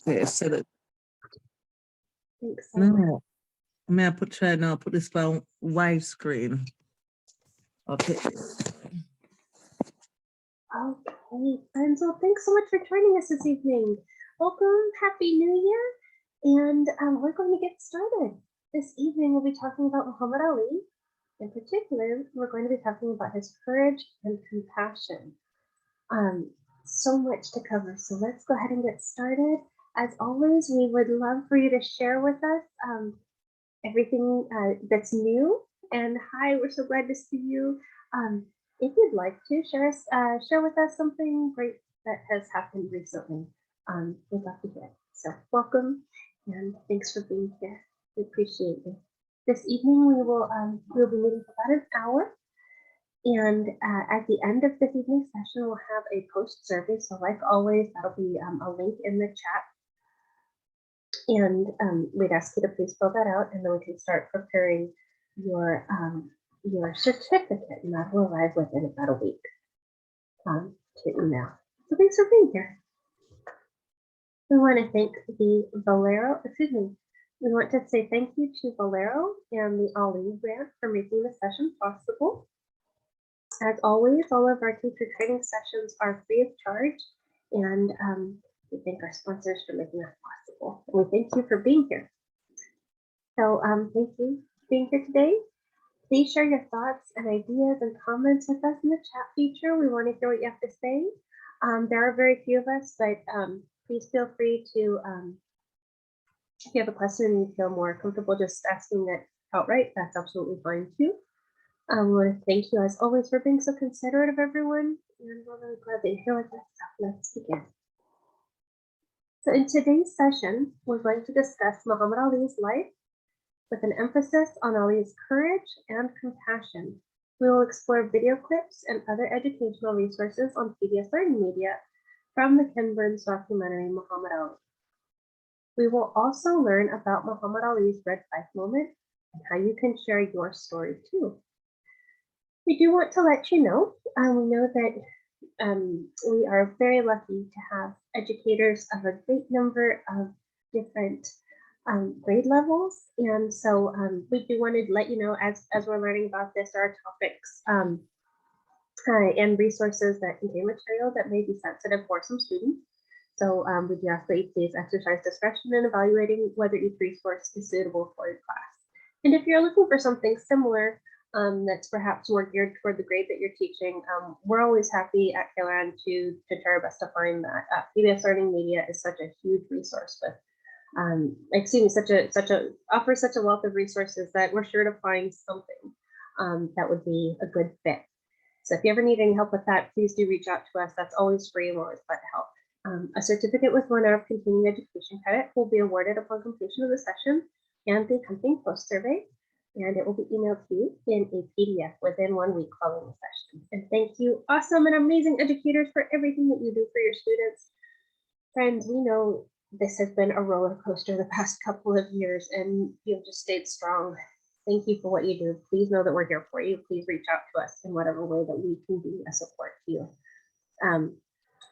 Yeah, set it. Thanks so much. No. May I try now? Put this on widescreen. Okay. Okay, friends. Well, thanks so much for joining us this evening. Welcome, Happy New Year, and we're going to get started. This evening, we'll be talking about Muhammad Ali. In particular, we're going to be talking about his courage and compassion. So much to cover, so let's go ahead and get started. As always, we would love for you to share with us everything that's new. And hi, we're so glad to see you. If you'd like to share with us something great that has happened recently, we'd love to hear it. So welcome and thanks for being here. We appreciate you. This evening we'll be meeting for about an hour, and at the end of this evening's session we'll have a post survey. So like always, that'll be a link in the chat. And we'd ask you to please fill that out, and then we can start preparing your certificate, and that will arrive within about a week to email. So thanks for being here. We want to thank the Valero, we want to say thank you to Valero and the Ali grant for making the session possible. As always, all of our teacher training sessions are free of charge, and we thank our sponsors for making that possible. And we thank you for being here. So thank you for being here today. Please share your thoughts and ideas and comments with us in the chat feature. We want to hear what you have to say. There are very few of us, but please feel free to, if you have a question and you feel more comfortable just asking it outright, that's absolutely fine too. We want to thank you as always for being so considerate of everyone, and we're really glad that you're here with us. So let's begin. So in today's session, we're going to discuss Muhammad Ali's life with an emphasis on Ali's courage and compassion. We will explore video clips and other educational resources on PBS Learning Media from the Ken Burns documentary Muhammad Ali. We will also learn about Muhammad Ali's red 5 moment and how you can share your story too. We do want to let you know, we know that we are very lucky to have educators of a great number of different grade levels. And so we do want to let you know, as we're learning about this, there are topics and resources that contain material that may be sensitive for some students. So we do ask that you please exercise discretion in evaluating whether each resource is suitable for your class. And if you're looking for something similar, that's perhaps more geared toward the grade that you're teaching, we're always happy at KLRN to try our best to find that. PBS Learning Media is such a huge resource with, offers such a wealth of resources that we're sure to find something that would be a good fit. So if you ever need any help with that, please do reach out to us. That's always free and we're always glad to help. A certificate with 1 hour of continuing education credit will be awarded upon completion of the session and the accompanying post survey, and it will be emailed to you in a PDF within 1 week following the session. And thank you, awesome and amazing educators, for everything that you do for your students. Friends, we know this has been a roller coaster the past couple of years, and you've just stayed strong. Thank you for what you do. Please know that we're here for you. Please reach out to us in whatever way that we can be a support to you.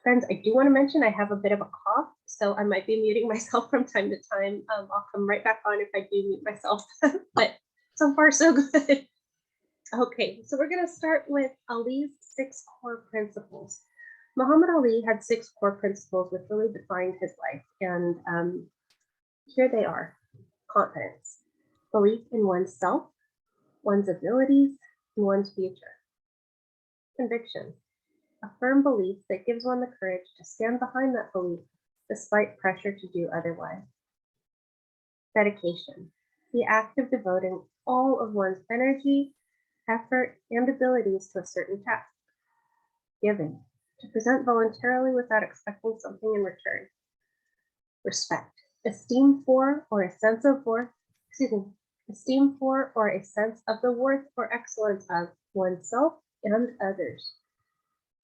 Friends, I do want to mention I have a bit of a cough, so I might be muting myself from time to time. I'll come right back on if I do mute myself, but so far so good. Okay, so we're going to start with Ali's 6 core principles. Muhammad Ali had 6 core principles which really defined his life, and here they are: confidence, belief in oneself, one's abilities, and one's future; conviction, a firm belief that gives one the courage to stand behind that belief despite pressure to do otherwise; dedication, the act of devoting all of one's energy, effort, and abilities to a certain task; giving, to present voluntarily without expecting something in return; respect, esteem for or a sense of the worth or excellence of oneself and others;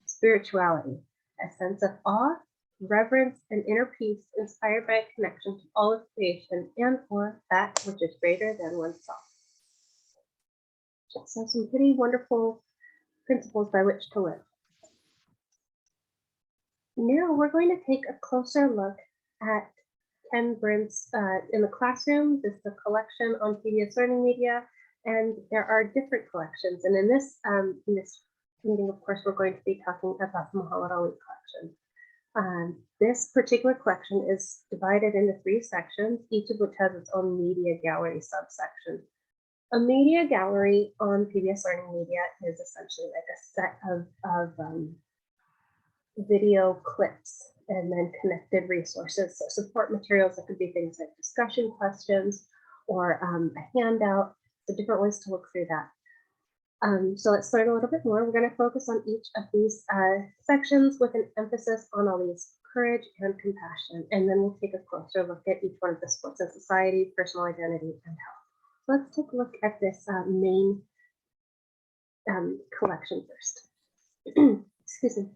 spirituality, a sense of awe, reverence, and inner peace inspired by a connection to all of creation and or that which is greater than oneself. So some pretty wonderful principles by which to live. Now we're going to take a closer look at Ken Brent's in the classroom. This is a collection on PBS Learning Media, and there are different collections. And in this meeting, of course, we're going to be talking about the Muhammad Ali collection. This particular collection is divided into 3 sections, each of which has its own media gallery subsection. A media gallery on PBS Learning Media is essentially like a set of video clips and then connected resources. So support materials that could be things like discussion questions or a handout, so different ways to look through that. So let's learn a little bit more. We're going to focus on each of these sections with an emphasis on Ali's courage and compassion. And then we'll take a closer look at each one of the sports and society, personal identity, and health. So let's take a look at this main collection first. Excuse me.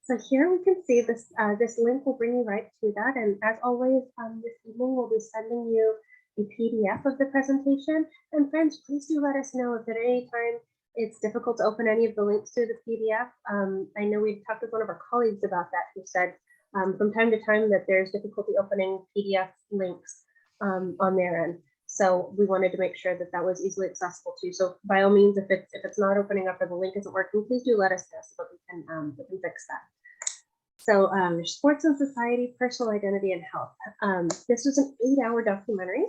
So here we can see this, this link will bring you right to that. And as always, this evening we'll be sending you a PDF of the presentation. And friends, please do let us know if at any time it's difficult to open any of the links to the PDF. I know we've talked with one of our colleagues about that, who said from time to time that there's difficulty opening PDF links on their end. So we wanted to make sure that that was easily accessible too. So by all means, if it's not opening up or the link isn't working, please do let us know so that we can fix that. So sports and society, personal identity, and health. This was an 8-hour documentary.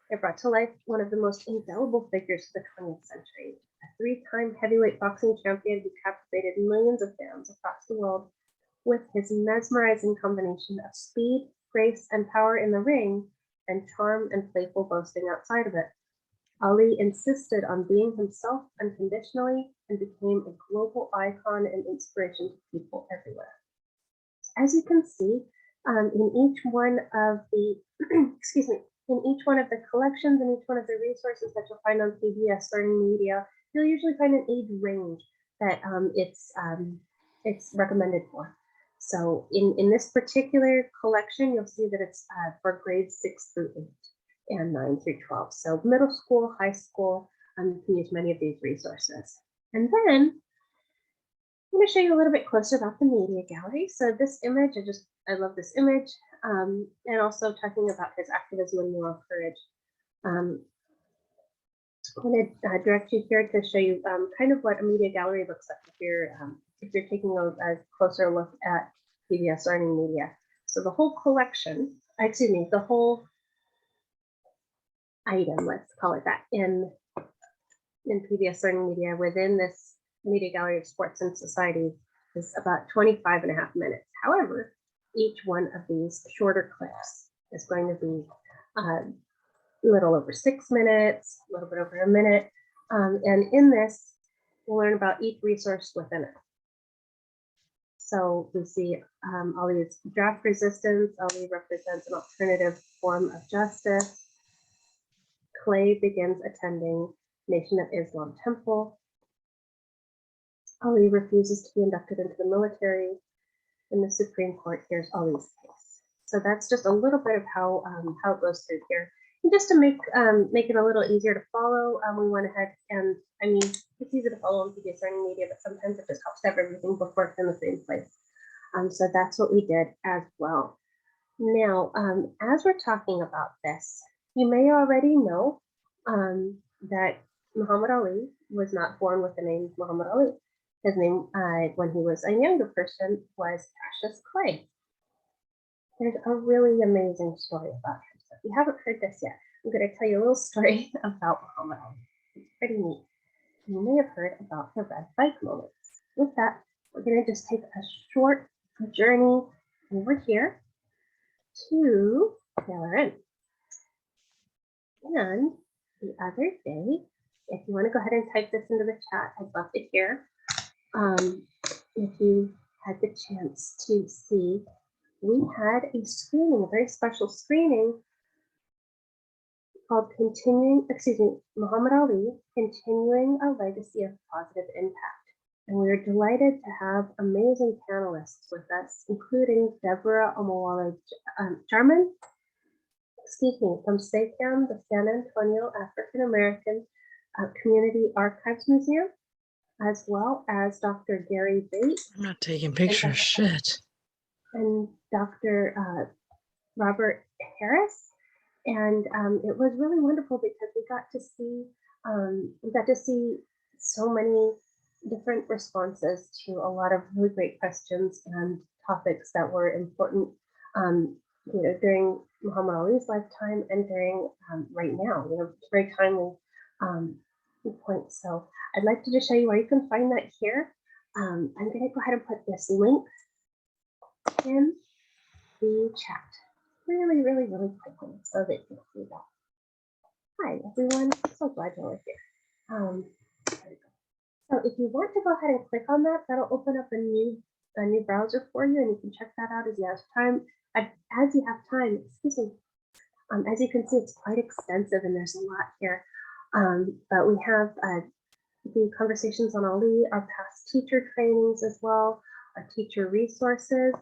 It brought to life one of the most indelible figures of the 20th century, a 3-time heavyweight boxing champion who captivated millions of fans across the world with his mesmerizing combination of speed, grace, and power in the ring, and charm and playful boasting outside of it. Ali insisted on being himself unconditionally and became a global icon and inspiration to people everywhere. As you can see, in each one of the, excuse me, in each one of the collections and each one of the resources that you'll find on PBS Learning Media, you'll usually find an age range that it's recommended for. So in this particular collection, you'll see that it's for grades 6 through 8 and 9 through 12. So middle school, high school, you can use many of these resources. And then I'm going to show you a little bit closer about the media gallery. So this image, I love this image, and also talking about his activism and moral courage. I'm going to direct you here to show you kind of what a media gallery looks like if you're taking a closer look at PBS Learning Media. So the whole collection, excuse me, the whole item, let's call it that, in PBS Learning Media within this media gallery of sports and society is about 25.5 minutes. However, each one of these shorter clips is going to be a little over 6 minutes, a little bit over a minute. And in this, we'll learn about each resource within it. So we see Ali's draft resistance. Ali represents an alternative form of justice. Clay begins attending Nation of Islam Temple. Ali refuses to be inducted into the military, and the Supreme Court hears Ali's case. So that's just a little bit of how it goes through here. And just to make it a little easier to follow, we went ahead and, I mean, it's easy to follow on PBS Learning Media, but sometimes it just helps to have everything before it's in the same place. So that's what we did as well. Now, as we're talking about this, you may already know that Muhammad Ali was not born with the name Muhammad Ali. His name, when he was a younger person, was Cassius Clay. There's a really amazing story about him. So if you haven't heard this yet, I'm going to tell you a little story about Muhammad Ali. It's pretty neat. You may have heard about the red bike moment. With that, we're going to just take a short journey over here to KLRN. And the other day, if you want to go ahead and type this into the chat, I'd love to hear if you had the chance to see, we had a screening, a very special screening called Muhammad Ali, Continuing a Legacy of Positive Impact. And we are delighted to have amazing panelists with us, including Deborah Omawala Jarman, from SACAM, the San Antonio African American Community Archives Museum, as well as Dr. Gary Bates. I'm not taking pictures, shit. And Dr. Robert Harris, and it was really wonderful because we got to see so many different responses to a lot of really great questions and topics that were important, during Muhammad Ali's lifetime and during right now. Very timely um, points. So I'd like to just show you where you can find that here. I'm going to go ahead and put this link in the chat really, really, really quickly so that you can see that. Hi, everyone. So glad you're here. There we go. So if you want to go ahead and click on that, that'll open up a new browser for you, and you can check that out as you have time. As you have time, excuse me. As you can see, it's quite extensive, and there's a lot here. But we have the conversations on Ali, our past teacher trainings as well, our teacher resources,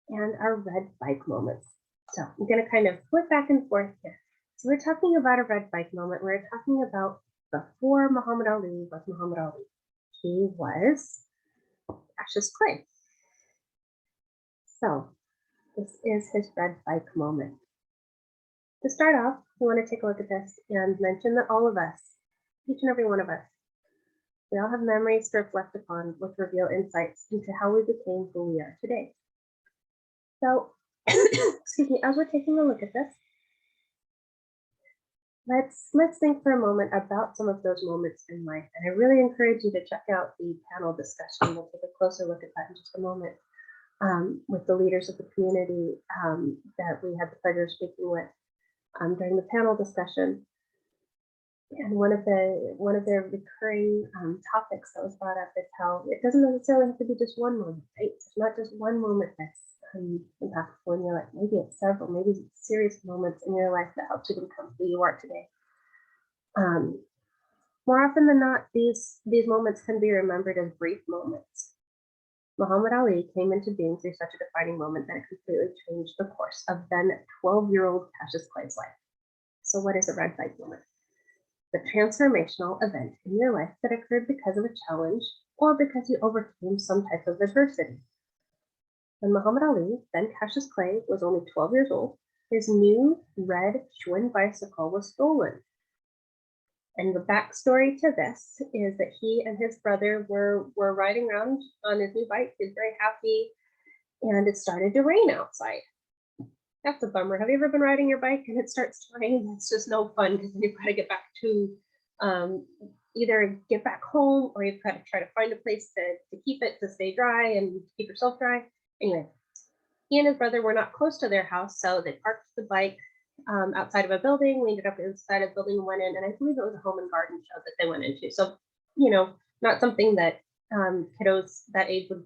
and our red bike moments. So I'm going to kind of flip back and forth here. So we're talking about a red bike moment. We're talking about before Muhammad Ali was Muhammad Ali. He was Cassius Clay. So this is his red bike moment. To start off, we want to take a look at this and mention that all of us, each and every one of us, we all have memories to reflect upon which reveal insights into how we became who we are today. So, excuse me, as we're taking a look at this, let's think for a moment about some of those moments in life. And I really encourage you to check out the panel discussion. We'll take a closer look at that in just a moment, with the leaders of the community that we had the pleasure of speaking with during the panel discussion. And one of their recurring topics that was brought up is how it doesn't necessarily have to be just one moment, right? It's not just one moment that's impactful in your life. Maybe it's several, maybe it's serious moments in your life that helped you become who you are today. More often than not, these moments can be remembered as brief moments. Muhammad Ali came into being through such a defining moment that it completely changed the course of then 12-year-old Cassius Clay's life. So what is a red bike moment? The transformational event in your life that occurred because of a challenge or because you overcame some type of adversity. When Muhammad Ali, then Cassius Clay, was only 12 years old, his new red Schwinn bicycle was stolen. And the backstory to this is that he and his brother were riding around on his new bike. He was very happy, and it started to rain outside. That's a bummer. Have you ever been riding your bike and it starts to rain? It's just no fun because then you've got to get back to either get back home, or you've got to try to find a place to keep it to stay dry and keep yourself dry. Anyway, he and his brother were not close to their house, so they parked the bike outside of a building. We ended up inside a building and went in, and I believe it was a home and garden show that they went into. So, not something that kiddos that age would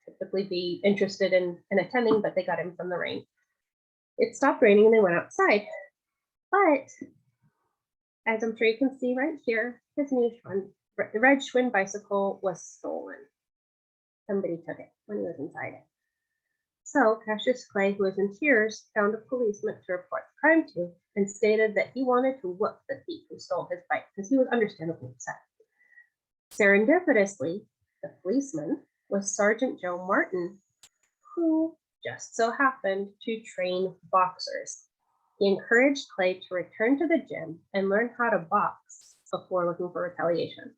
typically be interested in attending, but they got in from the rain. It stopped raining and they went outside. But as I'm sure you can see right here, his new the red Schwinn bicycle was stolen. Somebody took it when he was inside it. So Cassius Clay, who was in tears, found a policeman to report the crime to and stated that he wanted to whoop the thief who stole his bike because he was understandably upset. Serendipitously, the policeman was Sergeant Joe Martin, who just so happened to train boxers. He encouraged Clay to return to the gym and learn how to box before looking for retaliation.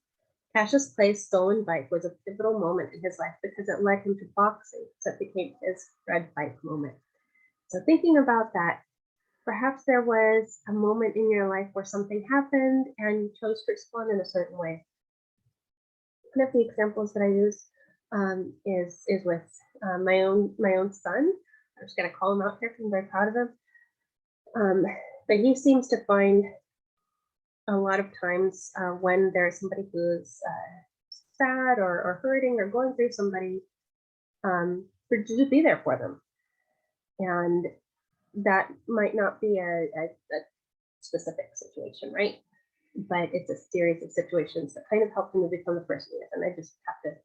Cassius Clay's stolen bike was a pivotal moment in his life because it led him to boxing, so it became his red bike moment. So thinking about that, perhaps there was a moment in your life where something happened and you chose to respond in a certain way. One of the examples that I use is with my own son. I'm just going to call him out here because I'm very proud of him. But he seems to find a lot of times when there's somebody who's sad or hurting or going through somebody, to just be there for them. And that might not be a specific situation, right? But it's a series of situations that kind of help him to become the person he is. And I just have to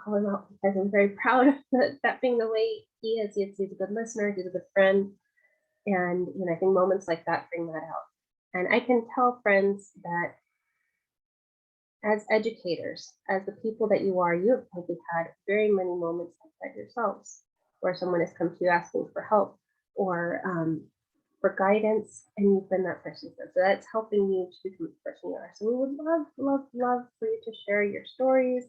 call him out because I'm very proud of that being the way he is. He's a good listener, he's a good friend. And I think moments like that bring that out. And I can tell friends that as educators, as the people that you are, you have probably had very many moments like that yourselves, where someone has come to you asking for help, or for guidance, and you've been that person. So that's helping you to become the person you are. So we would love, love, love for you to share your stories.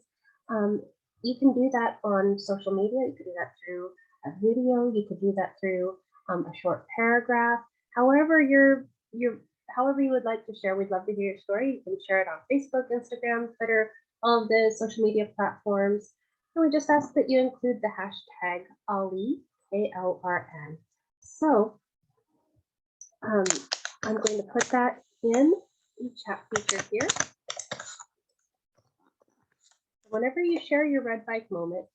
You can do that on social media. You can do that through a video. You could do that through a short paragraph. However, however you would like to share, we'd love to hear your story. You can share it on Facebook, Instagram, Twitter, all of the social media platforms. And we just ask that you include the hashtag Ali, KLRN. So I'm going to put that in the chat feature here. Whenever you share your red bike moment,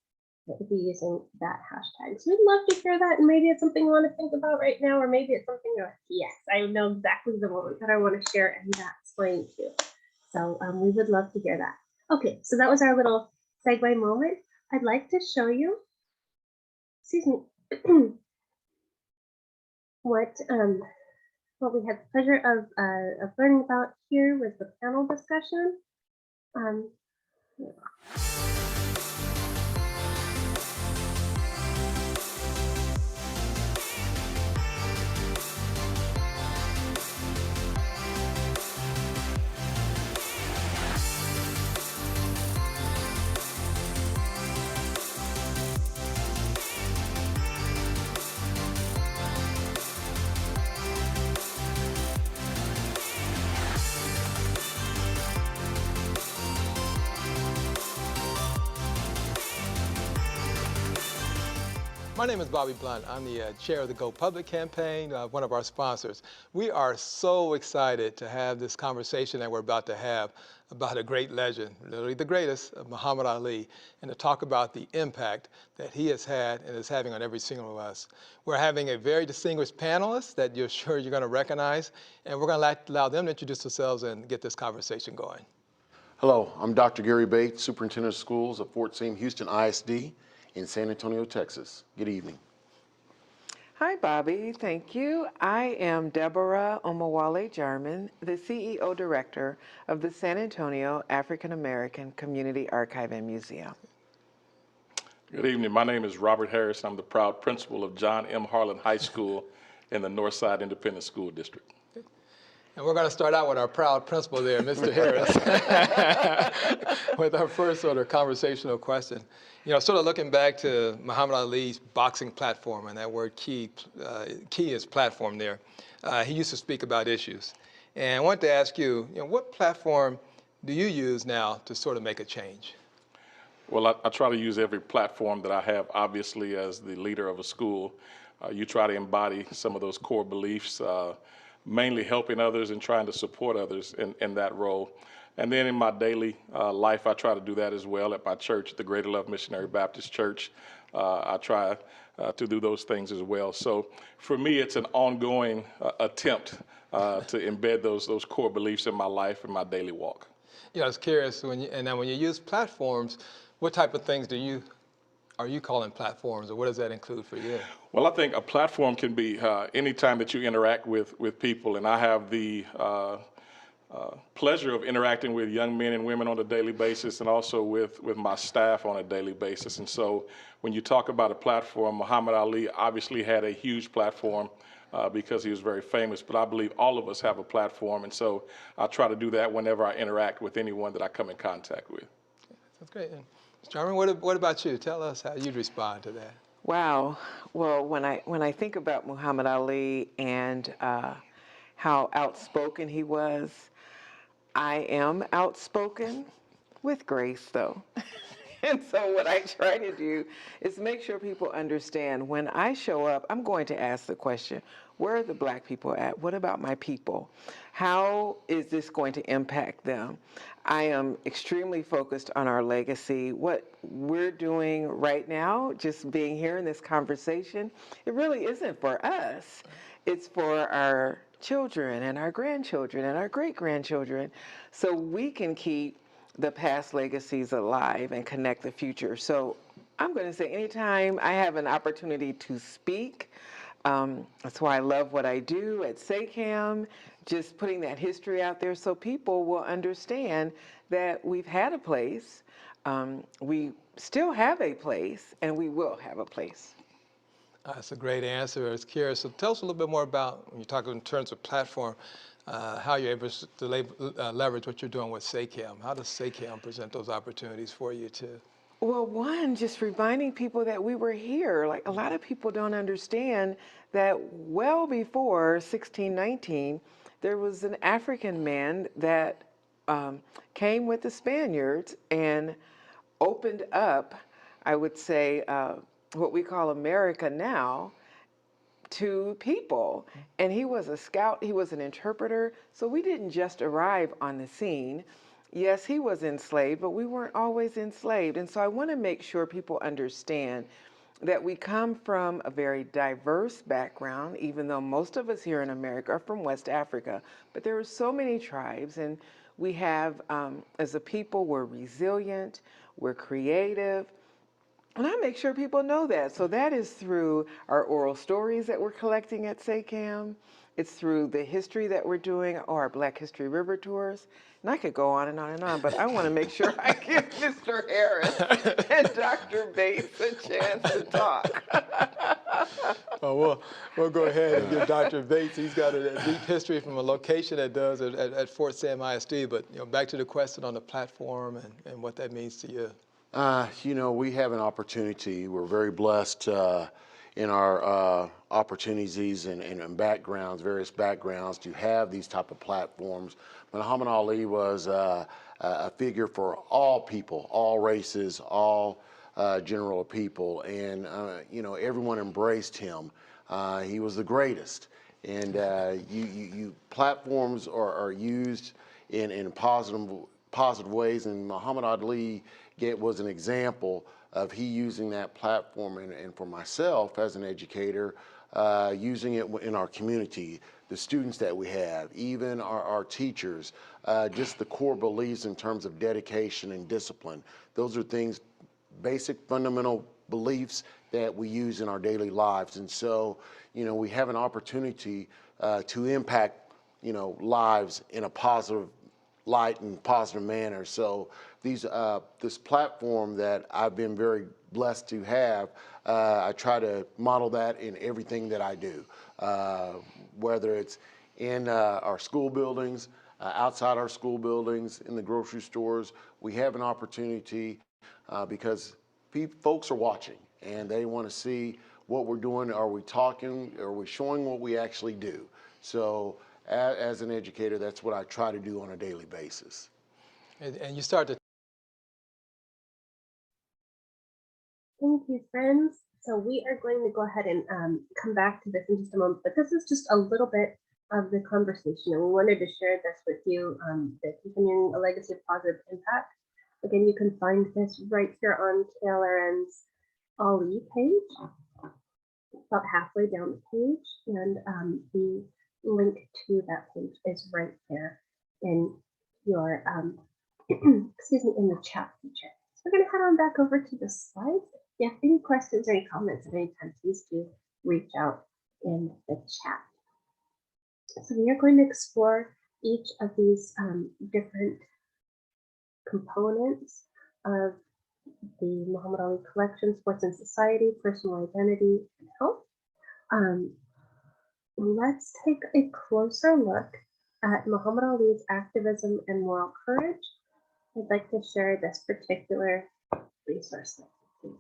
it would be using that hashtag. So we'd love to hear that, and maybe it's something you want to think about right now, or maybe it's something you're like, yes, I know exactly the moment that I want to share, and that's going to. So we would love to hear that. Okay, so that was our little segue moment. I'd like to show you, excuse me, what we had the pleasure of learning about here was the panel discussion. My name is Bobby Blunt. I'm the chair of the Go Public campaign, one of our sponsors. We are so excited to have this conversation that we're about to have about a great legend, literally the greatest, Muhammad Ali, and to talk about the impact that he has had and is having on every single of us. We're having a very distinguished panelist that you're sure you're going to recognize, and we're going to allow them to introduce themselves and get this conversation going. Hello, I'm Dr. Gary Bates, Superintendent of Schools of Fort Sam Houston ISD in San Antonio, Texas. Good evening. Hi, Bobby. Thank you. I am Deborah Omawale Jarman, the CEO Director of the San Antonio African American Community Archive and Museum. Good evening. My name is Robert Harris. I'm the proud principal of John M. Harlan High School in the Northside Independent School District. And we're going to start out with our proud principal there, Mr. Harris, with our first sort of conversational question. You know, sort of looking back to Muhammad Ali's boxing platform, and that word key is platform there. He used to speak about issues. And I wanted to ask you, what platform do you use now to sort of make a change? Well, I try to use every platform that I have, obviously, as the leader of a school. You try to embody some of those core beliefs, mainly helping others and trying to support others in that role. And then in my daily life, I try to do that as well at my church, the Greater Love Missionary Baptist Church. I try to do those things as well. So for me, it's an ongoing attempt to embed those core beliefs in my life and my daily walk. I was curious, when you use platforms, what type of things are you calling platforms, or what does that include for you? Well, I think a platform can be any time that you interact with people, and I have the pleasure of interacting with young men and women on a daily basis, and also with my staff on a daily basis. And so when you talk about a platform, Muhammad Ali obviously had a huge platform because he was very famous, but I believe all of us have a platform, and so I try to do that whenever I interact with anyone that I come in contact with. That's great. And Mr. Jarman, what about you? Tell us how you'd respond to that. Wow. Well, when I think about Muhammad Ali and how outspoken he was, I am outspoken with grace, though. And so what I try to do is make sure people understand when I show up, I'm going to ask the question, where are the Black people at? What about my people? How is this going to impact them? I am extremely focused on our legacy. What we're doing right now, just being here in this conversation, it really isn't for us. It's for our children and our grandchildren and our great-grandchildren, so we can keep the past legacies alive and connect the future. So I'm going to say anytime I have an opportunity to speak, that's why I love what I do at SACAM, just putting that history out there so people will understand that we've had a place, we still have a place, and we will have a place. That's a great answer. I was curious. So tell us a little bit more about, when you talk in terms of platform, how you're able to leverage what you're doing with SACAM. How does SACAM present those opportunities for you to? Well, one, just reminding people that we were here. Like, a lot of people don't understand that well before 1619, there was an African man that came with the Spaniards and opened up, I would say, what we call America now, to people. And he was a scout, he was an interpreter. So we didn't just arrive on the scene. Yes, he was enslaved, but we weren't always enslaved. And so I want to make sure people understand that we come from a very diverse background, even though most of us here in America are from West Africa. But there are so many tribes, and we have, as a people, we're resilient, we're creative. And I make sure people know that. So that is through our oral stories that we're collecting at SACAM. It's through the history that we're doing, or our Black History River tours. And I could go on and on and on, but I want to make sure I give Mr. Harris and Dr. Bates a chance to talk. Oh, we'll go ahead and give Dr. Bates. He's got a deep history from a location that does at Fort Sam ISD. But back to the question on the platform and what that means to you. We have an opportunity. We're very blessed in our opportunities and backgrounds, various backgrounds, to have these type of platforms. Muhammad Ali was a figure for all people, all races, all general people, and everyone embraced him. He was the greatest, and platforms are used in positive ways, and Muhammad Ali was an example of he using that platform, and for myself as an educator, using it in our community, the students that we have, even our teachers, just the core beliefs in terms of dedication and discipline. Those are things, basic fundamental beliefs that we use in our daily lives. And so, we have an opportunity to impact, lives in a positive light and positive manner. So this platform that I've been very blessed to have, I try to model that in everything that I do, whether it's in our school buildings, outside our school buildings, in the grocery stores. We have an opportunity because folks are watching and they want to see what we're doing. Are we talking? Are we showing what we actually do? So as an educator, that's what I try to do on a daily basis. And you start to. Thank you, friends. So we are going to go ahead and come back to this in just a moment, but this is just a little bit of the conversation, and we wanted to share this with you, the Continuing a Legacy of Positive Impact. Again, you can find this right here on KLRN's Ali page, about halfway down the page, and the link to that page is right there in your, excuse me, in the chat feature. So we're going to head on back over to the slides. If you have any questions or any comments at any time, please do reach out in the chat. So we are going to explore each of these different components of the Muhammad Ali collection: sports and society, personal identity, and health. Let's take a closer look at Muhammad Ali's activism and moral courage. I'd like to share this particular resource with you.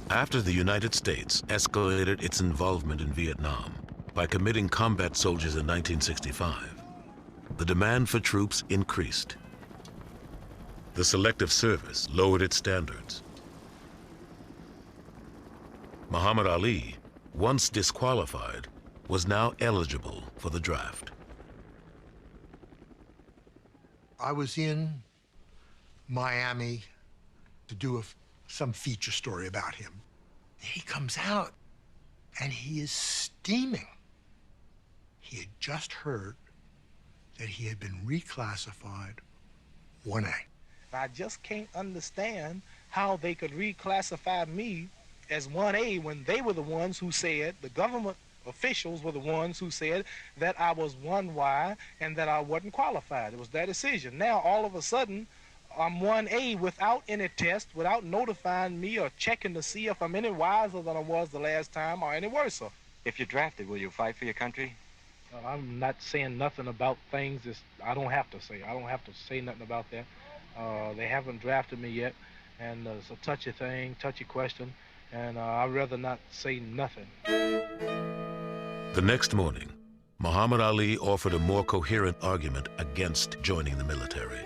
After the United States escalated its involvement in Vietnam by committing combat soldiers in 1965, the demand for troops increased. The Selective Service lowered its standards. Muhammad Ali, once disqualified, was now eligible for the draft. I was in Miami to do some feature story about him. He comes out and he is steaming. He had just heard that he had been reclassified 1A. I just can't understand how they could reclassify me as 1A when they were the ones who said, the government officials were the ones who said that I was 1Y and that I wasn't qualified. It was their decision. Now, all of a sudden, I'm 1A without any test, without notifying me or checking to see if I'm any wiser than I was the last time or any worse. If you're drafted, will you fight for your country? I'm not saying nothing about things I don't have to say. I don't have to say nothing about that. They haven't drafted me yet, and it's a touchy thing, touchy question, and I'd rather not say nothing. The next morning, Muhammad Ali offered a more coherent argument against joining the military.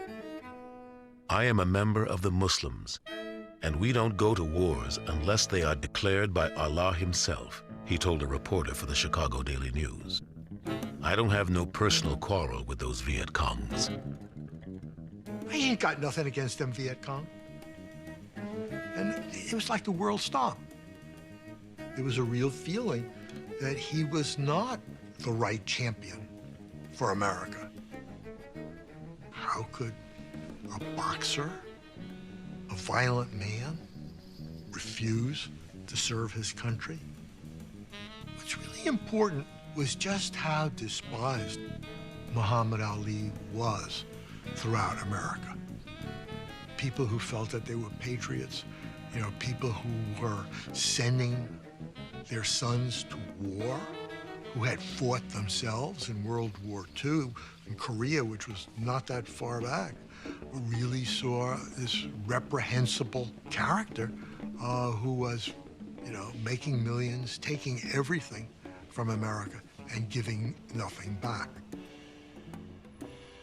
I am a member of the Muslims, and we don't go to wars unless they are declared by Allah himself, he told a reporter for the Chicago Daily News. I don't have no personal quarrel with those Viet Congs. I ain't got nothing against them Viet Cong. And it was like the world stopped. There was a real feeling that he was not the right champion for America. How could a boxer, a violent man, refuse to serve his country? What's really important was just how despised Muhammad Ali was throughout America. People who felt that they were patriots, you know, people who were sending their sons to war, who had fought themselves in World War II in Korea, which was not that far back, really saw this reprehensible character who was, you know, making millions, taking everything from America and giving nothing back.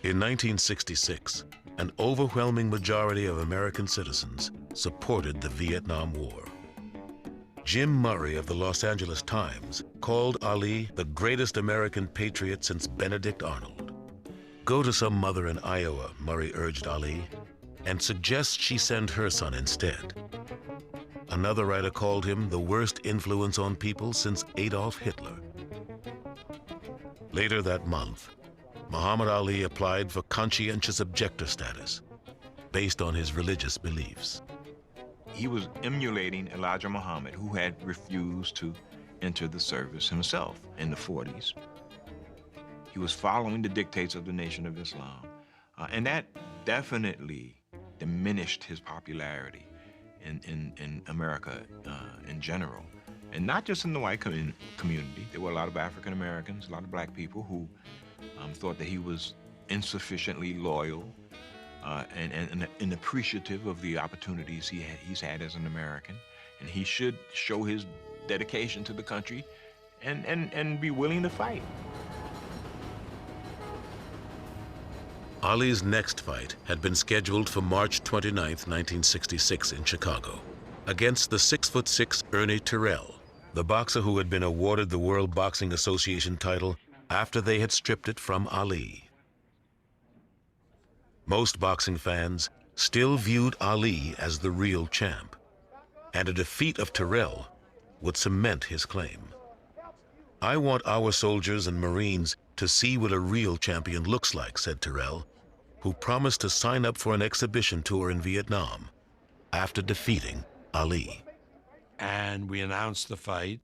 In 1966, an overwhelming majority of American citizens supported the Vietnam War. Jim Murray of the Los Angeles Times called Ali the greatest American patriot since Benedict Arnold. Go to some mother in Iowa, Murray urged Ali, and suggest she send her son instead. Another writer called him the worst influence on people since Adolf Hitler. Later that month, Muhammad Ali applied for conscientious objector status based on his religious beliefs. He was emulating Elijah Muhammad, who had refused to enter the service himself in the 40s. He was following the dictates of the Nation of Islam. And that definitely diminished his popularity in America in general. And not just in the white community. There were a lot of African Americans, a lot of black people who thought that he was insufficiently loyal and appreciative of the opportunities he's had as an American. And he should show his dedication to the country and be willing to fight. Ali's next fight had been scheduled for March 29, 1966 in Chicago, against the 6'6" Ernie Terrell, the boxer who had been awarded the World Boxing Association title after they had stripped it from Ali. Most boxing fans still viewed Ali as the real champ, and a defeat of Terrell would cement his claim. I want our soldiers and Marines to see what a real champion looks like, said Terrell, who promised to sign up for an exhibition tour in Vietnam after defeating Ali. And we announced the fight,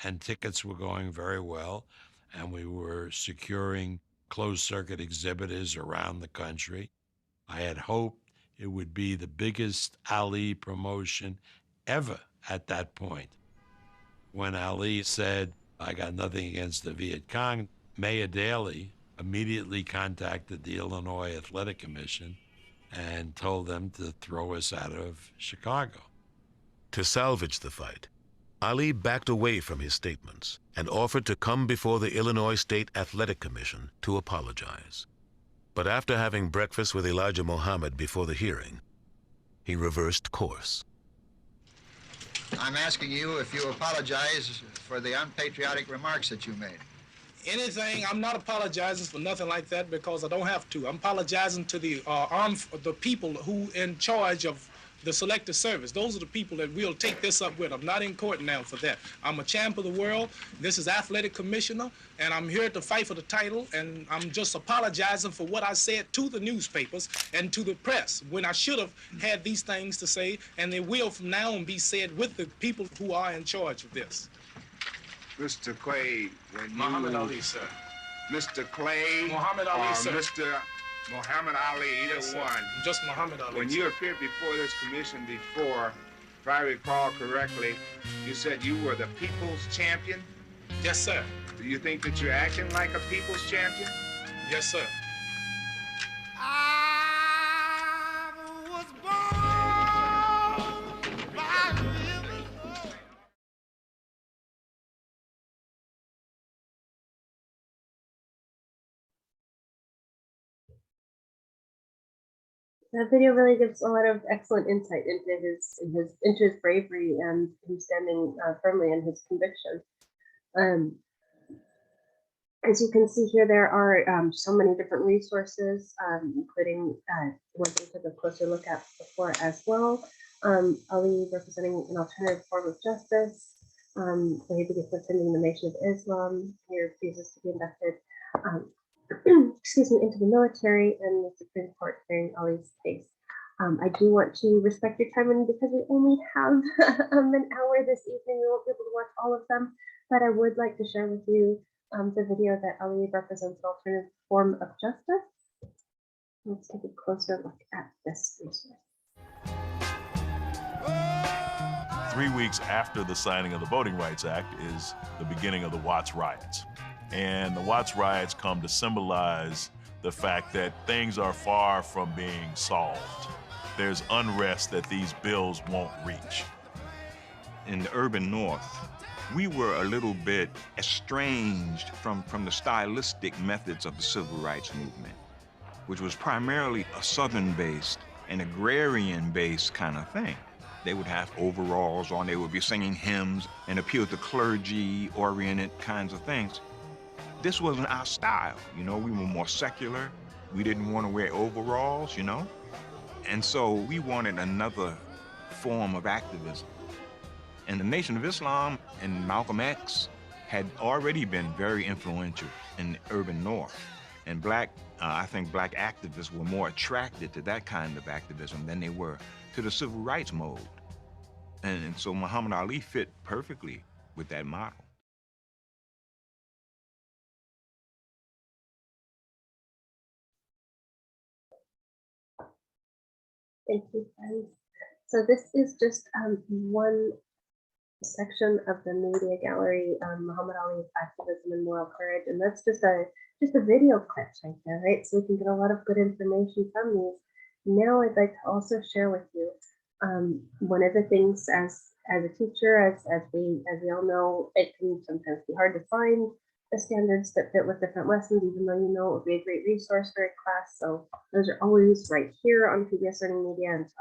and tickets were going very well, and we were securing closed-circuit exhibitors around the country. I had hoped it would be the biggest Ali promotion ever at that point. When Ali said, "I got nothing against the Viet Cong," Mayor Daley immediately contacted the Illinois Athletic Commission and told them to throw us out of Chicago. To salvage the fight, Ali backed away from his statements and offered to come before the Illinois State Athletic Commission to apologize. But after having breakfast with Elijah Muhammad before the hearing, he reversed course. I'm asking you if you apologize for the unpatriotic remarks that you made. Anything, I'm not apologizing for nothing like that because I don't have to. I'm apologizing to the people who in charge of the selective service. Those are the people that we'll take this up with. I'm not in court now for that. I'm a champ of the world. This is athletic commissioner, and I'm here to fight for the title, and I'm just apologizing for what I said to the newspapers and to the press when I should have had these things to say, and they will from now on be said with the people who are in charge of this. Mr. Clay, when Muhammad Ali, sir. Mr. Clay, Muhammad Ali, sir. Mr. Muhammad Ali, either Yes, sir. one. Just Muhammad Ali. When you appeared before this commission before, if I recall correctly, you said you were the people's champion. Yes, sir. Do you think that you're acting like a people's champion? Yes, sir. That video really gives a lot of excellent insight into his bravery and him standing firmly in his conviction. As you can see here, there are so many different resources, including ones we took a closer look at before as well. Ali representing an alternative form of justice, where he begins defending the Nation of Islam. He refuses to be inducted excuse me, into the military, and the Supreme Court hearing Ali's case. I do want to respect your time, and because we only have an hour this evening, we won't be able to watch all of them, but I would like to share with you the video that Ali represents an alternative form of justice. Let's take a closer look at this resource. 3 weeks after the signing of the Voting Rights Act is the beginning of the Watts riots. And the Watts riots come to symbolize the fact that things are far from being solved. There's unrest that these bills won't reach. In the urban north, we were a little bit estranged from the stylistic methods of the civil rights movement, which was primarily a southern-based and agrarian-based kind of thing. They would have overalls on, they would be singing hymns and appeal to clergy-oriented kinds of things. This wasn't our style, you know, we were more secular. We didn't want to wear overalls, you know? And so we wanted another form of activism. And the Nation of Islam and Malcolm X had already been very influential in the urban north. And I think black activists were more attracted to that kind of activism than they were to the civil rights mode. And so Muhammad Ali fit perfectly with that model. Thank you, friends. So this is just one section of the media gallery, Muhammad Ali's activism and moral courage, and that's just a video clip right there, right? So we can get a lot of good information from these. Now I'd like to also share with you one of the things as a teacher, as we all know, it can sometimes be hard to find the standards that fit with different lessons, even though you know it would be a great resource for a class. So those are always right here on PBS Learning Media, and so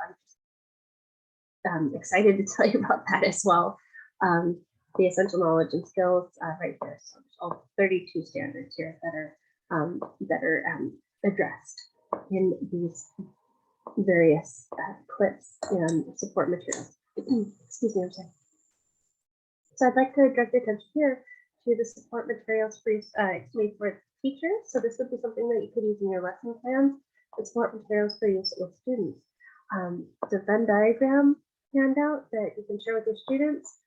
I'm just excited to tell you about that as well. The essential knowledge and skills right here. So there's all 32 standards here that are addressed in these various clips and support materials. Excuse me, I'm sorry. So I'd like to direct your attention here to the support materials for teachers. So this would be something that you could use in your lesson plans. The support materials for use with students. It's a Venn diagram handout that you can share with your students.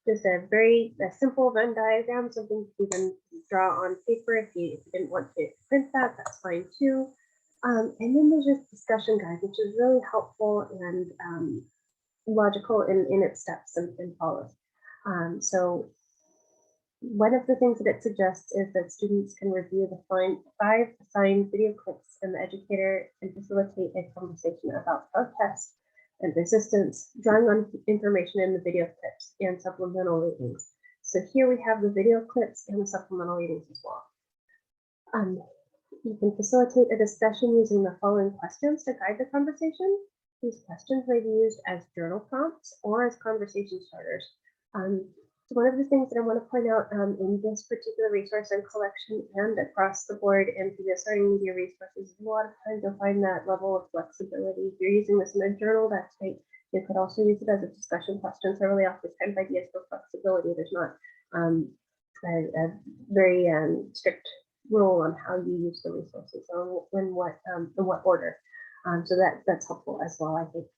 Just a very simple Venn diagram, something you can draw on paper. If you didn't want to print that, that's fine too. And then there's just discussion guide, which is really helpful and logical in its steps and follows. So one of the things that it suggests is that students can review the 5 assigned video clips, and the educator can facilitate a conversation about protest and resistance, drawing on information in the video clips and supplemental readings. So here we have the video clips and the supplemental readings as well. You can facilitate a discussion using the following questions to guide the conversation. These questions may be used as journal prompts or as conversation starters. So one of the things that I want to point out in this particular resource and collection and across the board in PBS Learning Media resources, a lot of times you'll find that level of flexibility. If you're using this in a journal, that's great. You could also use it as a discussion question. So really off this kind of ideas for flexibility. There's not a very strict rule on how you use the resources or in what order. So that's helpful as well, I think.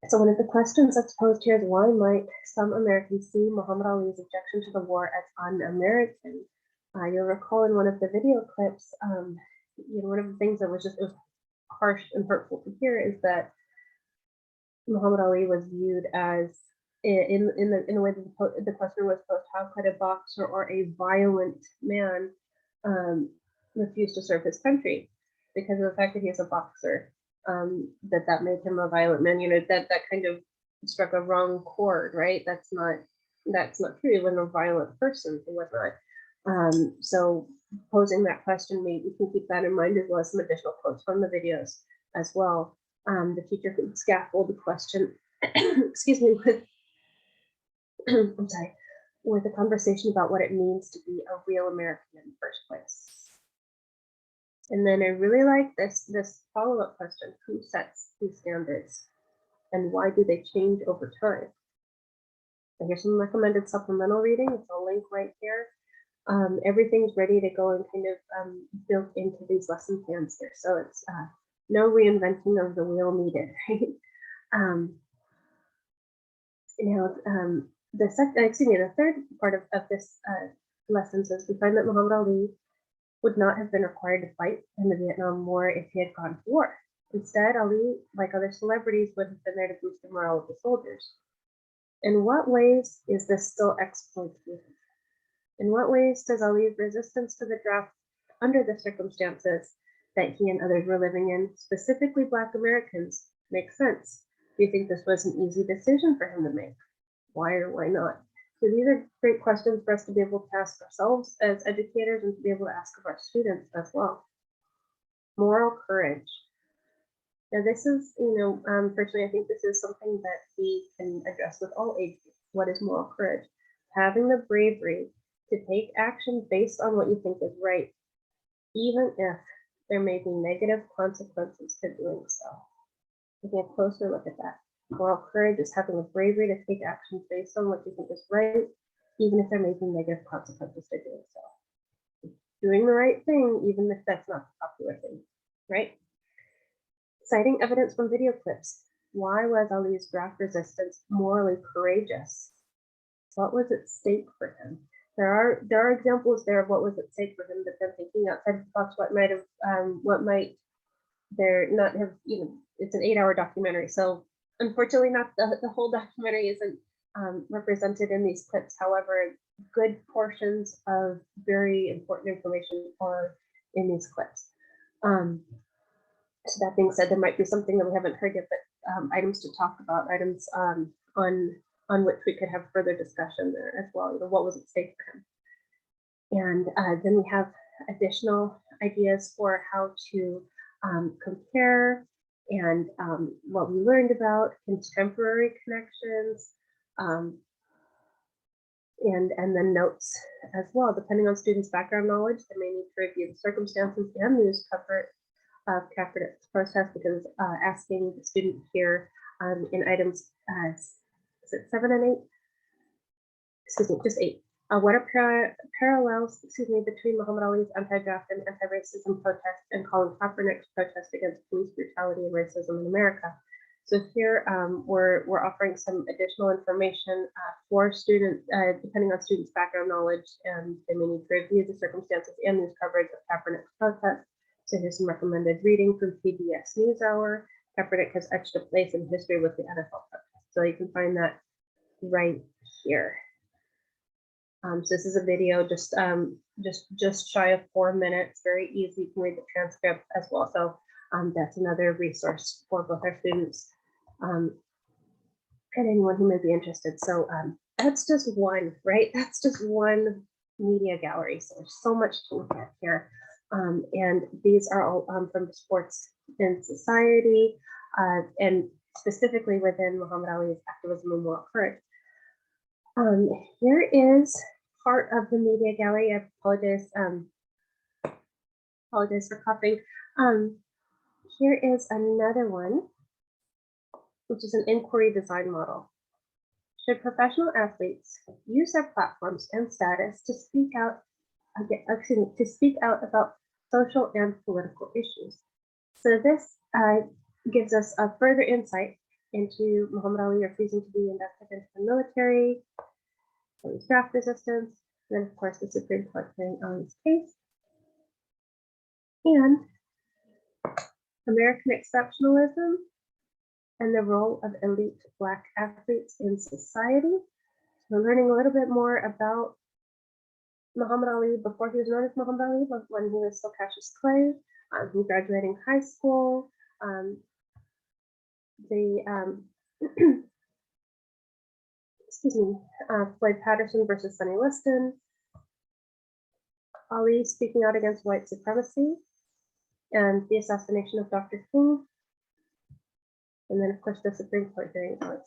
So one of the questions that's posed here is, why might some Americans see Muhammad Ali's objection to the war as un-American? You'll recall in one of the video clips, one of the things that was it was harsh and hurtful to hear is that Muhammad Ali was viewed as in the way that the question was posed, how could a boxer or a violent man refuse to serve his country because of the fact that he is a boxer, that made him a violent man. That kind of struck a wrong chord, right? That's not true. He wasn't a violent person. He was not. So posing that question, we can keep that in mind, as well as some additional quotes from the videos as well. The teacher could scaffold the question, excuse me, with I'm sorry, with a conversation about what it means to be a real American in the first place. And then I really like this follow-up question: who sets these standards, and why do they change over time? So here's some recommended supplemental reading. It's a link right here. Everything's ready to go and kind of built into these lesson plans here. So it's no reinventing of the wheel needed, right? The third part of this lesson says we find that Muhammad Ali would not have been required to fight in the Vietnam War if he had gone to war. Instead, Ali, like other celebrities, would have been there to boost the morale of the soldiers. In what ways is this still exploitative? In what ways does Ali's resistance to the draft under the circumstances that he and others were living in, specifically Black Americans, make sense? Do you think this was an easy decision for him to make? Why or why not? So these are great questions for us to be able to ask ourselves as educators and to be able to ask of our students as well. Moral courage. Now this is, personally, I think this is something that we can address with all ages. What is moral courage? Having the bravery to take action based on what you think is right, even if there may be negative consequences to doing so. Taking a closer look at that. Moral courage is having the bravery to take action based on what you think is right, even if there may be negative consequences to doing so. Doing the right thing, even if that's not the popular thing, right? Citing evidence from video clips. Why was Ali's draft resistance morally courageous? What was at stake for him? There are examples there of what was at stake for him, but then thinking outside the box, what might there not have, it's an 8-hour documentary, so unfortunately not the whole documentary isn't represented in these clips. However, good portions of very important information are in these clips. So that being said, there might be something that we haven't heard yet, but items to talk about, items on which we could have further discussion there as well. What was at stake for him? And then we have additional ideas for how to compare and what we learned about contemporary connections, and then notes as well. Depending on students' background knowledge, they may need to review the circumstances and news coverage of Kaepernick's protest, because asking the student here in items, is it 7 and 8? Excuse me, just 8. What are parallels, between Muhammad Ali's anti-draft and anti-racism protests and Colin Kaepernick's protest against police brutality and racism in America? So here we're offering some additional information for students, depending on students' background knowledge, and they may need to review the circumstances and news coverage of Kaepernick's protest. So here's some recommended reading from PBS NewsHour. Kaepernick has etched a place in history with the NFL protest. So you can find that right here. So this is a video just shy of 4 minutes, very easy. You can read the transcript as well. So that's another resource for both our students and anyone who may be interested. So that's just one, right? That's just one media gallery. So there's so much to look at here. And these are all from sports and society, and specifically within Muhammad Ali's activism and moral courage. Here is part of the media gallery. I apologize for coughing. Here is another one, which is an inquiry design model. Should professional athletes use their platforms and status to speak out about social and political issues? So this gives us a further insight into Muhammad Ali refusing to be inducted into the military, his draft resistance, then, of course, the Supreme Court hearing on this case. And American exceptionalism and the role of elite Black athletes in society. We're learning a little bit more about Muhammad Ali before he was known as Muhammad Ali, but when he was still Cassius Clay, he graduating high school, excuse me, Floyd Patterson versus Sonny Liston, Ali speaking out against white supremacy, and the assassination of Dr. King, and then of course the Supreme Court hearing. And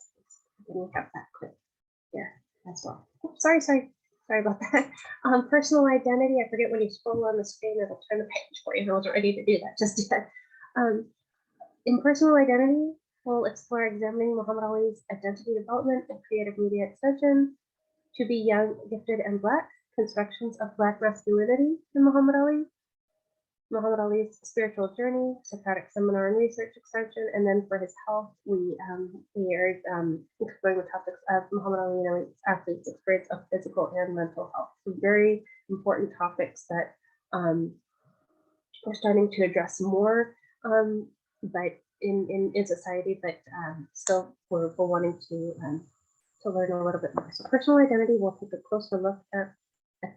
we have that clip there as well. Oh, sorry about that. Personal identity. I forget when you scroll on the screen, it'll turn the page for you. I wasn't ready to do that just yet. In personal identity, we'll explore examining Muhammad Ali's identity development and creative media extension. To be young, gifted, and Black, constructions of Black masculinity in Muhammad Ali. Muhammad Ali's spiritual journey, Socratic seminar and research extension, and then for his health, we are exploring the topics of Muhammad Ali and elite athletes' experience of physical and mental health. So very important topics that we're starting to address more, but in society, but still we're wanting to learn a little bit more. So personal identity, we'll take a closer look at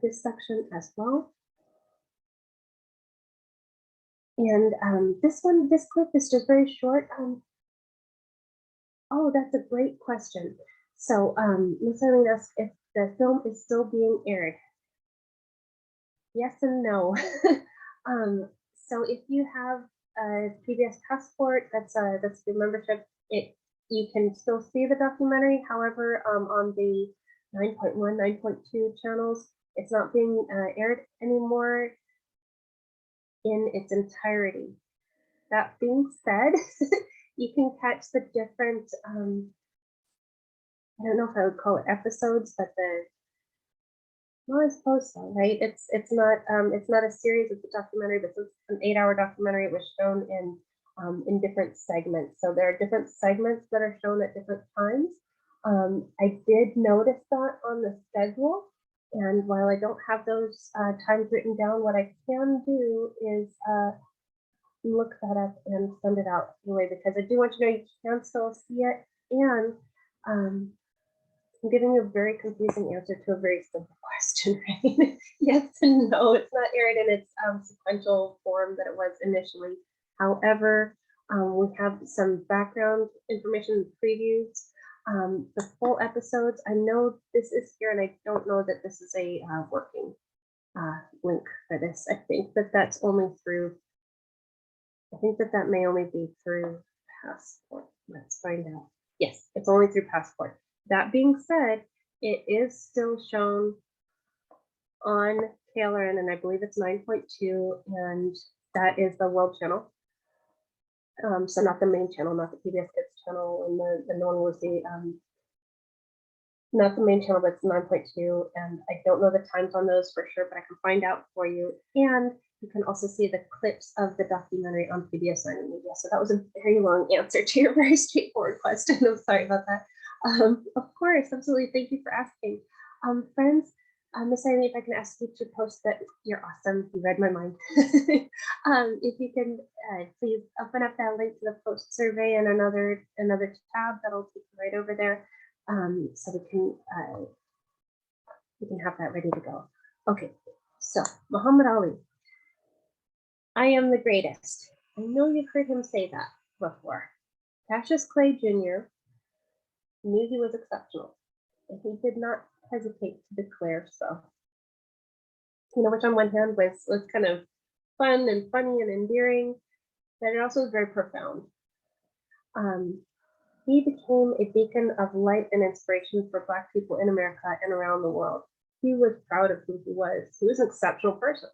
this section as well. And this clip is just very short. Oh, that's a great question. So Ms. Eileen asked if the film is still being aired. Yes and no. So if you have a PBS Passport, that's the membership, you can still see the documentary. However, on the 9.1, 9.2 channels, it's not being aired anymore in its entirety. That being said, you can catch the different, I don't know if I would call it episodes, but well, I suppose so, right? It's not a series, it's a documentary, but it's an 8-hour documentary. It was shown in different segments. So there are different segments that are shown at different times. I did notice that on the schedule. And while I don't have those times written down, what I can do is look that up and send it out anyway, because I do want you to know you can still see it. And I'm giving you a very confusing answer to a very simple question, right? Yes and no, it's not aired in its sequential form that it was initially. However, we have some background information previews. The full episodes, I know this is here, and I don't know that this is a working link for this. I think that that's only through, I think that may only be through Passport. Let's find out. Yes, it's only through Passport. That being said, it is still shown on KLRN, and I believe it's 9.2, and that is the World Channel. So not the main channel, not the PBS Kids channel, and the one was the not the main channel, but it's 9.2, and I don't know the times on those for sure, but I can find out for you. And you can also see the clips of the documentary on PBS Media. So that was a very long answer to your very straightforward question. I'm sorry about that. Of course, absolutely. Thank you for asking. Friends, Miss Eileen, if I can ask you to post that, you're awesome. You read my mind. If you can please open up that link to the post survey and another tab that'll take you right over there, so we can have that ready to go. Okay, so Muhammad Ali. I am the greatest. I know you've heard him say that before. Cassius Clay Jr. knew he was exceptional, and he did not hesitate to declare so. You know, which on one hand was kind of fun and funny and endearing, but it also was very profound. He became a beacon of light and inspiration for Black people in America and around the world. He was proud of who he was. He was an exceptional person.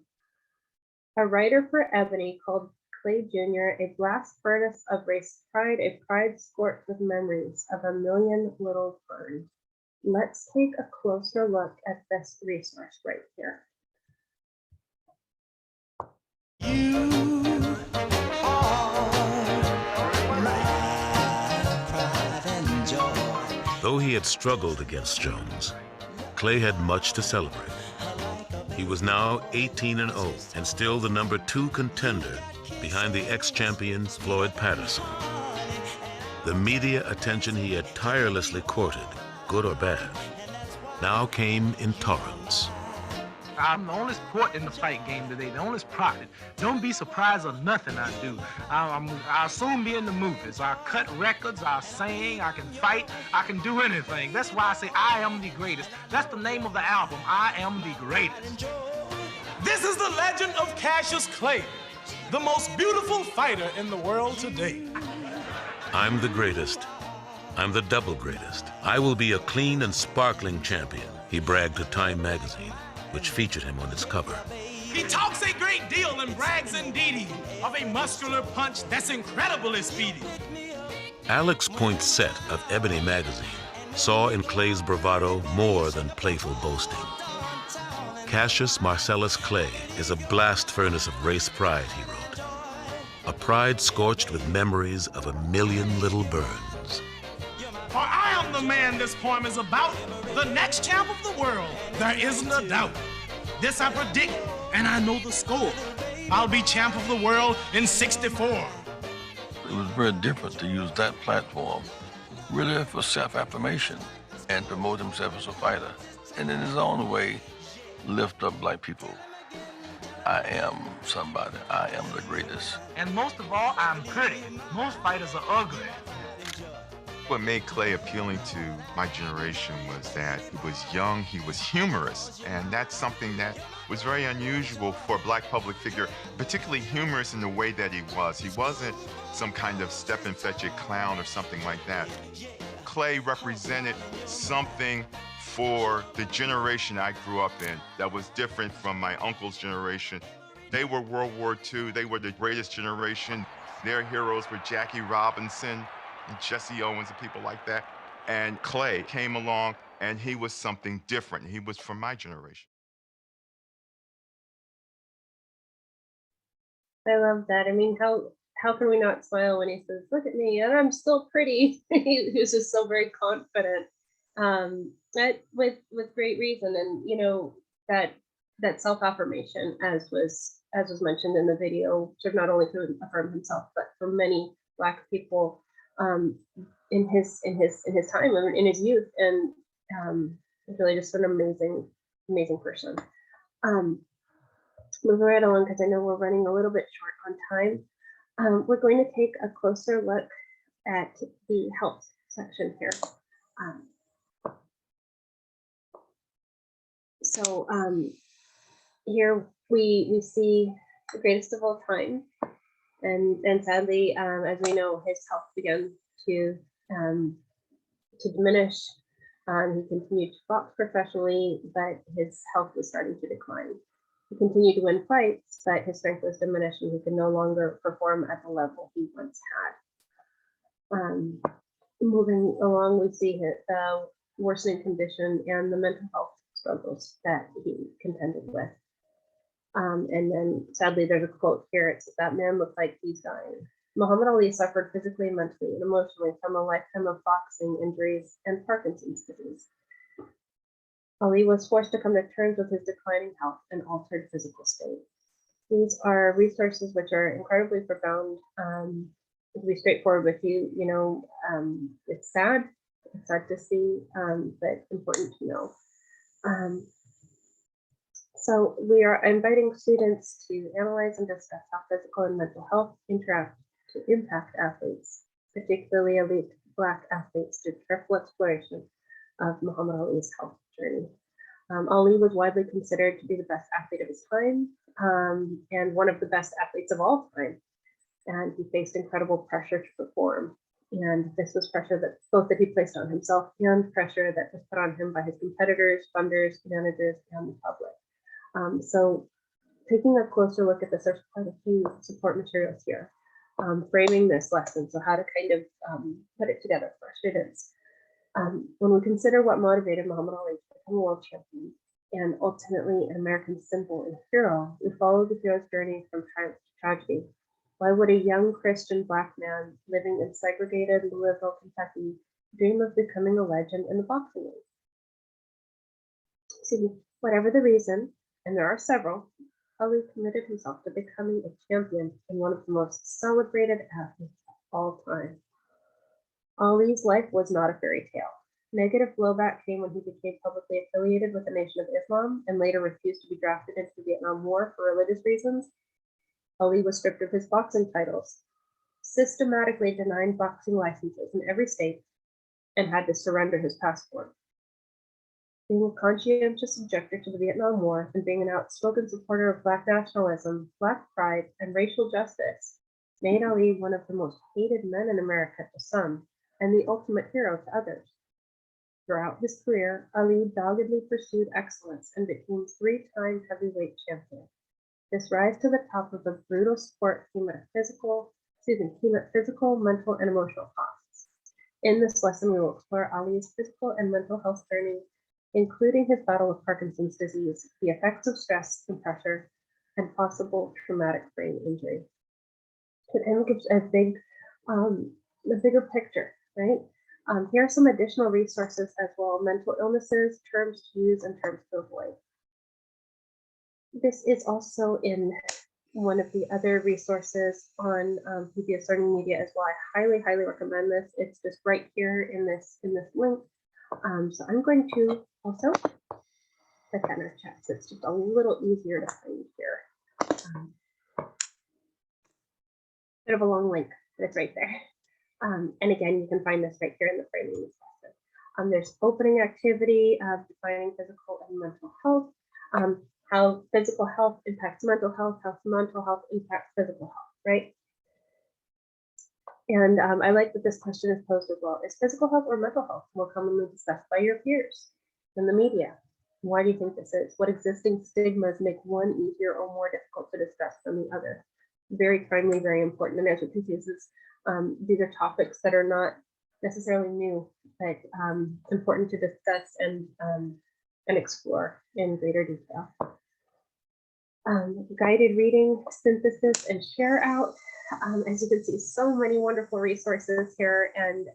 A writer for Ebony called Clay Jr. a blast furnace of race pride, a pride scorched with memories of a million little burns. Let's take a closer look at this resource right here. You are my pride and joy. Though he had struggled against Jones, Clay had much to celebrate. He was now 18-0 and still the #2 contender behind the ex-champion Floyd Patterson. The media attention he had tirelessly courted, good or bad, now came in torrents. I'm the only sport in the fight game today, the only product. Don't be surprised of nothing I do. I'll soon be in the movies. I'll cut records, I'll sing, I can fight, I can do anything. That's why I say I am the greatest. That's the name of the album, I am the greatest. This is the legend of Cassius Clay, the most beautiful fighter in the world today. I'm the greatest. I'm the double greatest. I will be a clean and sparkling champion, he bragged to Time magazine, which featured him on its cover. He talks a great deal and brags indeedy of a muscular punch that's incredibly speedy. Alex Poinsett of Ebony magazine saw in Clay's bravado more than playful boasting. Cassius Marcellus Clay is a blast furnace of race pride, he wrote. A pride scorched with memories of 1,000,000 little burns. For I am the man this poem is about, the next champ of the world, there isn't a doubt. This I predict, and I know the score. I'll be champ of the world in 64. It was very different to use that platform really for self-affirmation and promote himself as a fighter. And in his own way, lift up black people. I am somebody. I am the greatest. And most of all, I'm pretty. Most fighters are ugly. What made Clay appealing to my generation was that he was young, he was humorous, and that's something that was very unusual for a black public figure, particularly humorous in the way that he was. He wasn't some kind of step-and-fetch-it clown or something like that. Clay represented something for the generation I grew up in that was different from my uncle's generation. They were World War II, they were the greatest generation. Their heroes were Jackie Robinson, and Jesse Owens and people like that. And Clay came along and he was something different. He was from my generation. I love that. I mean, how can we not smile when he says, "Look at me, and I'm still pretty." He was just so very confident, with great reason. And you know that self-affirmation, as was mentioned in the video, served not only to affirm himself, but for many Black people in his time, in his youth, and he's really just an amazing person. Moving right along, because I know we're running a little bit short on time. We're going to take a closer look at the health section here. Here we see the greatest of all time, and sadly, as we know, his health began to diminish. He continued to box professionally, but his health was starting to decline. He continued to win fights, but his strength was diminished and he could no longer perform at the level he once had. Moving along, we see the worsening condition and the mental health struggles that he contended with. And then sadly, there's a quote here. It's that man looks like he's dying. Muhammad Ali suffered physically, mentally, and emotionally from a lifetime of boxing injuries and Parkinson's disease. Ali was forced to come to terms with his declining health and altered physical state. These are resources which are incredibly profound. To be straightforward with you, it's sad to see, but important to know. So we are inviting students to analyze and discuss how physical and mental health interact to impact athletes, particularly elite Black athletes, through careful exploration of Muhammad Ali's health journey. Ali was widely considered to be the best athlete of his time, and one of the best athletes of all time. And he faced incredible pressure to perform. And this was pressure that he placed on himself, and pressure that was put on him by his competitors, funders, managers, and the public. So taking a closer look at this, there's quite a few support materials here, framing this lesson. So how to kind of put it together for our students. When we consider what motivated Muhammad Ali to become a world champion and ultimately an American symbol and hero, we follow the hero's journey from triumph to tragedy. Why would a young Christian Black man living in segregated Louisville, Kentucky, dream of becoming a legend in the boxing ring? See, whatever the reason, and there are several, Ali committed himself to becoming a champion and one of the most celebrated athletes of all time. Ali's life was not a fairy tale. Negative blowback came when he became publicly affiliated with the Nation of Islam and later refused to be drafted into the Vietnam War for religious reasons. Ali was stripped of his boxing titles, systematically denied boxing licenses in every state, and had to surrender his passport. Being a conscientious objector to the Vietnam War and being an outspoken supporter of Black nationalism, Black pride, and racial justice made Ali one of the most hated men in America to some and the ultimate hero to others. Throughout his career, Ali doggedly pursued excellence and became 3-time heavyweight champion. This rise to the top of a brutal sport came at physical, mental, and emotional costs. In this lesson, we will explore Ali's physical and mental health journey, including his battle with Parkinson's disease, the effects of stress and pressure, and possible traumatic brain injury. To kind of give a bigger picture, right? Here are some additional resources as well: mental illnesses, terms to use, and terms to avoid. This is also in one of the other resources on PBS Learning Media as well. I highly, highly recommend this. It's just right here in this link. So I'm going to also put that in our chat so it's just a little easier to find here. Bit of a long link, but it's right there. And again, you can find this right here in the framing lesson. There's opening activity of defining physical and mental health, how physical health impacts mental health, how mental health impacts physical health, right? And I like that this question is posed as well. Is physical health or mental health more commonly discussed by your peers in the media? Why do you think this is? What existing stigmas make one easier or more difficult to discuss than the other? Very timely, very important. And as you can see, these are topics that are not necessarily new, but important to discuss and explore in greater detail. Guided reading, synthesis, and share out. As you can see, so many wonderful resources here. And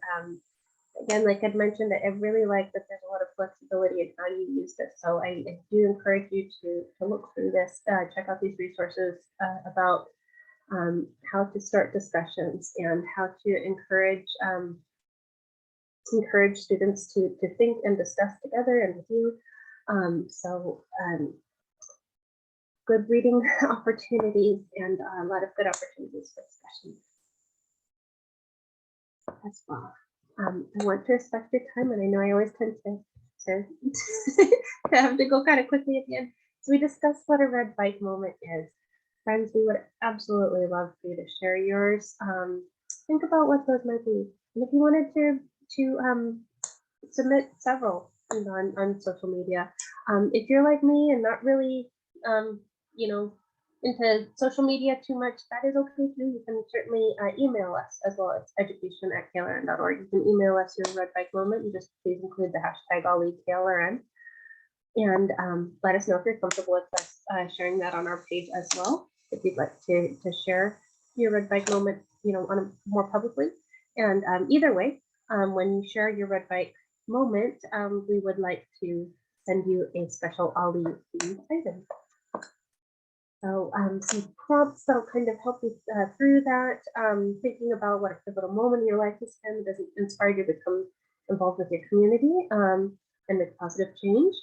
again, like I'd mentioned, I really like that there's a lot of flexibility in how you use this. So I do encourage you to look through this, check out these resources about how to start discussions and how to encourage students to think and discuss together and with you. Good reading opportunities and a lot of good opportunities for discussion as well. I want to respect your time, and I know I always tend to have to go kind of quickly at the end. So we discussed what a red bike moment is. Friends, we would absolutely love for you to share yours. Think about what those might be. And if you wanted to submit several on social media. If you're like me and not really into social media too much, that is okay too. You can certainly email us as well as education@klrn.org. You can email us your red bike moment and just please include the hashtag #KLRN. And let us know if you're comfortable with us sharing that on our page as well. If you'd like to share your red bike moment, more publicly. And either way, when you share your red bike moment, we would like to send you a special Ali themed item. So some prompts that'll kind of help you through that, thinking about what a pivotal moment in your life has been that has inspired you to become involved with your community and make positive change.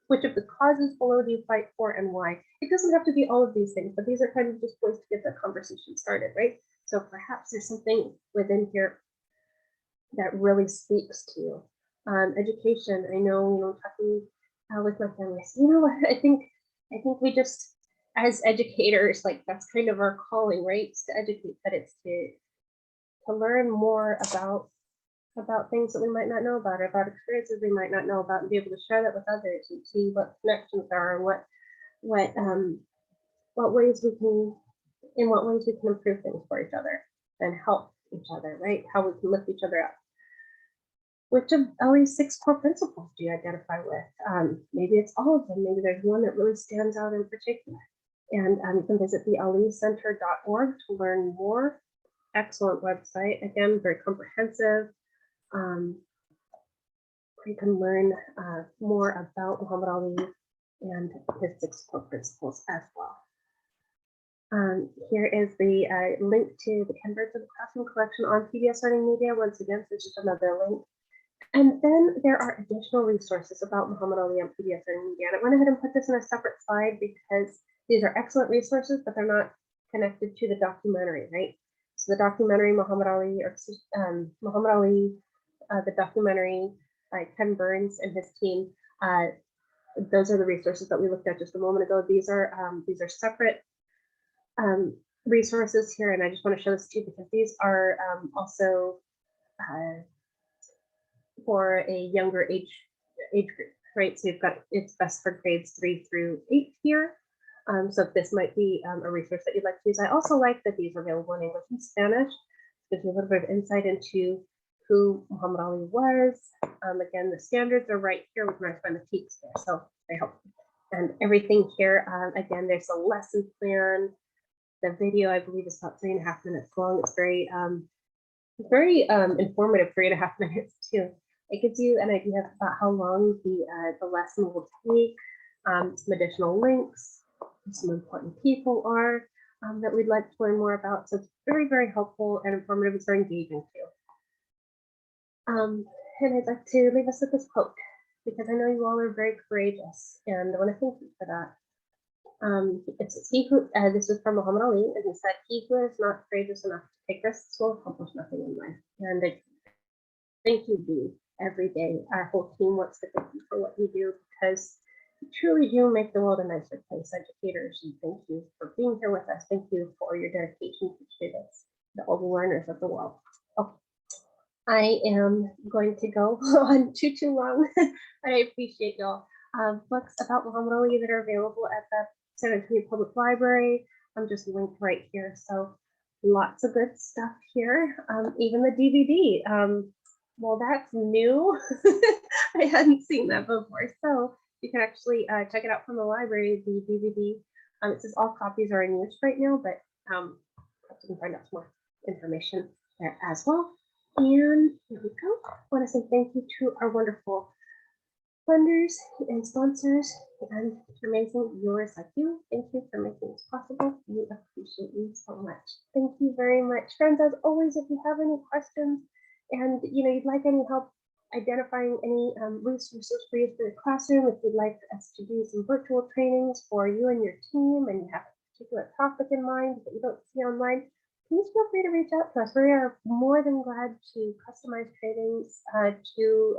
Which of the causes below do you fight for and why? It doesn't have to be all of these things, but these are kind of just ways to get the conversation started, right? So perhaps there's something within here that really speaks to you. Education, I know, talking with my family, I think we just, as educators, like that's kind of our calling, right? It's to educate, but it's to learn more about things that we might not know about experiences we might not know about, and be able to share that with others and see what connections are and what ways we can improve things for each other and help each other, right? How we can lift each other up. Which of Ali's 6 core principles do you identify with? Maybe it's all of them. Maybe there's one that really stands out in particular. And you can visit the alicenter.org to learn more. Excellent website. Again, very comprehensive. You can learn more about Muhammad Ali and his 6 core principles as well. Here is the link to the Ken Birds of the Classroom collection on PBS Learning Media. Once again, so just another link. And then there are additional resources about Muhammad Ali on PBS Learning Media. And I went ahead and put this in a separate slide because these are excellent resources, but they're not connected to the documentary, right? So the documentary Muhammad Ali, the documentary by Ken Burns and his team, those are the resources that we looked at just a moment ago. These are separate resources here, and I just want to show this to you because these are also for a younger age group, right? So you've got it's best for grades 3 through 8 here. So if this might be a resource that you'd like to use. I also like that these are available in English and Spanish. Gives you a little bit of insight into who Muhammad Ali was. Again, the standards are right here. We can find the peaks there, so they help. And everything here, again, there's a lesson plan. The video, I believe, is about 3.5 minutes long. It's very informative, 3.5 minutes too. It gives you an idea about how long the lesson will take, some additional links, some important people are that we'd like to learn more about. So it's very, very helpful and informative. It's very engaging too. And I'd like to leave us with this quote because I know you all are very courageous, and I want to thank you for that. It says, this is from Muhammad Ali, and he said, "He who is not courageous enough to take risks will accomplish nothing in life." And thank you, Dee, every day. Our whole team wants to thank you for what you do because you truly do make the world a nicer place, educators. And thank you for being here with us. Thank you for your dedication to students, all the learners of the world. Okay. I am going to go on too long, but I appreciate y'all. Books about Muhammad Ali that are available at the San Antonio Public Library. I'm just linked right here. So lots of good stuff here. Even the DVD. Well, that's new. I hadn't seen that before. So you can actually check it out from the library, the DVD. It says all copies are in use right now, but you can find out some more information there as well. And here we go. I want to say thank you to our wonderful funders and sponsors and amazing viewers like you. Thank you for making this possible. We appreciate you so much. Thank you very much. Friends, as always, if you have any questions and you'd like any help identifying any resources for you for the classroom, if you'd like us to do some virtual trainings for you and your team and you have a particular topic in mind that you don't see online, please feel free to reach out to us. We are more than glad to customize trainings at your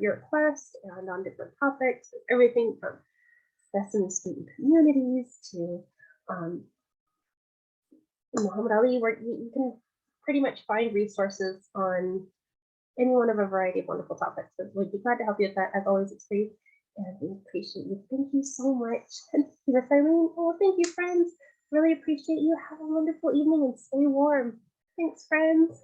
request and on different topics, everything from Sesame student communities to Muhammad Ali, where you can pretty much find resources on any one of a variety of wonderful topics. So we'd be glad to help you with that. As always, it's free, and we appreciate you. Thank you so much. And Miss Irene, oh, thank you, friends. Really appreciate you. Have a wonderful evening and stay warm. Thanks, friends.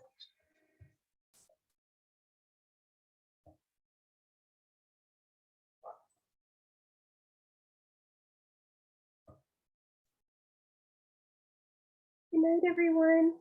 Good night, everyone.